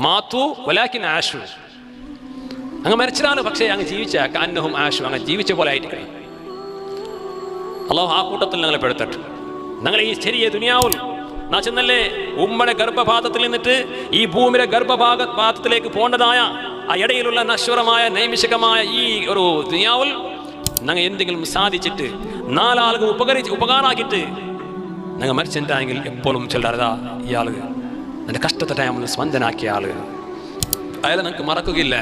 മാത്തു വലാകിൻ ആശു, അങ്ങ് മരിച്ചതാണ്, പക്ഷേ അങ്ങ് ജീവിച്ച കാന്നഹും ആശു, അങ്ങ് ജീവിച്ച പോലെ ആയിട്ട് കഴിയും. അള്ളാഹു ആ കൂട്ടത്തിൽ ഞങ്ങളെ പെടുത്തട്ടെ. ഞങ്ങൾ ഈ ചെറിയ ദുനിയാവിൽ നാ ചെന്നല്ലേ ഉമ്മയുടെ ഗർഭപാതത്തിൽ നിന്നിട്ട് ഈ ഭൂമിയുടെ ഗർഭപാതത്തിലേക്ക് പോകേണ്ടതായ ആ ഇടയിലുള്ള നശ്വരമായ നൈമിഷികമായ ഈ ഒരു ദുനിയാവിൽ ഞങ്ങൾ എന്തെങ്കിലും സാധിച്ചിട്ട് നാലാളുകൾ ഉപകാരമാക്കിയിട്ട് ഞങ്ങൾ മരിച്ചിട്ടാണെങ്കിൽ എപ്പോഴും ചിലരതാ ഇയാൾ എൻ്റെ കഷ്ടത്തെ ടൈമിൽ സ്പന്ദനാക്കിയ ആള് അയാളെ നമുക്ക് മറക്കുകയില്ല.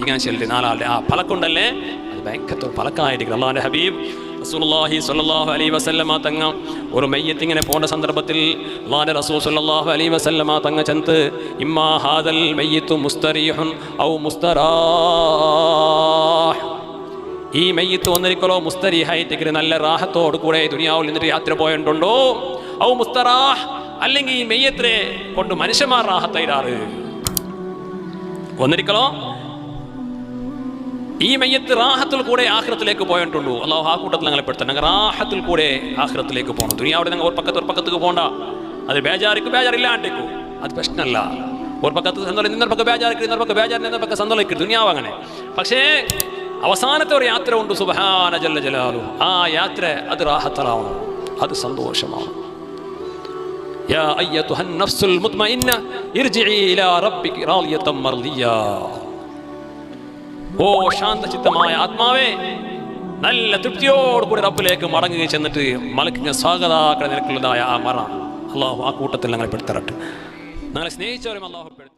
ഇങ്ങനെ ചെല്ലി നാലാളുടെ ആ പലക്കുണ്ടല്ലേ, അത് ഭയങ്കര പലക്കായിരിക്കും. അള്ളാഹുവിൻ്റെ ഹബീബ് റസൂലുള്ളാഹി സ്വല്ലല്ലാഹു അലൈഹി വസല്ലമ തങ്ങ ഒരു മയ്യത്ത് ഇങ്ങനെ പോണ്ട സന്ദർഭത്തിൽ അള്ളാഹുവിൻ്റെ റസൂൽ സ്വല്ലല്ലാഹു അലൈഹി വസല്ലമ തങ്ങ ചന്ത് ഇമ്മാ ഹാദൽ മയ്യിത്തു മുസ്തരീഹുൻ ഔ മുസ്തറാഹ്, ഈ മയ്യത്ത് ഒന്നിരിക്കലോ മുസ്തരീഹായിട്ട് നല്ല റാഹത്തോട് കൂടെ ദുനിയാവിൽ നിന്നിട്ട് യാത്ര പോയിട്ടുണ്ടോ, ഔ മുസ്തറാഹ്, അല്ലെങ്കിൽ ഈ മെയ്യത്തിനെ കൊണ്ട് മനുഷ്യന്മാർ റാഹത്തായിടാറ്. ഒന്നിരിക്കലോ ഈ മയ്യത്ത് റാഹത്തിൽ കൂടെ ആഖിറത്തിലേക്ക് പോയിട്ടുള്ളൂ. അള്ളാഹു ആ കൂട്ടത്തിൽ ഞങ്ങളെ പെടുത്തണം. ഞങ്ങൾ റാഹത്തിൽ കൂടെ ആഖിറത്തിലേക്ക് പോകണം. ദുനിയാവിടെ ഞങ്ങൾ ഒരു പക്കത്തേക്ക് പോകണ്ട. അത് ബേജാറില്ലാണ്ടേക്കു, അത് പ്രശ്നമല്ല. ഒരു പക്കത്ത് സന്തോഷം, ഇന്നൊരു പക്ക ബേജാറിക്ക്, ഇന്നൊരു പക്ക ബേജാറിന്, ഇന്നൊരു പക്ക സന്തോഷിക്കും. ദുനിയാവ് അങ്ങനെ. പക്ഷേ അവസാനത്തെ ഒരു യാത്ര ഉണ്ട്, സുബ്ഹാന ജല്ല ജലാലു. ആ യാത്ര അത് റാഹത്തലാവണം, അത് സന്തോഷമാണ്. യാ അയ്യതുഹൻ നഫ്സുൽ മുത്മഇന്ന ഇർജിഇ ഇലാ റബ്ബികി റാളിയതൻ മർദിയ. ഓ ശാന്തചിത്തമായ ആത്മാവേ, നല്ല തൃപ്തിയോടുകൂടി റബ്ബിലേക്ക് മടങ്ങുക, ചെന്നിട്ട് മലക്കിന് സ്വാഗതാക്കളെ നിനക്കുള്ളതായ ആ മറ അള്ളാഹു ആ കൂട്ടത്തിൽ ഞങ്ങളെ പെടുത്തരട്ടെ. ഞങ്ങളെ സ്നേഹിച്ചവരും അള്ളാഹു പെടുത്തട്ടെ.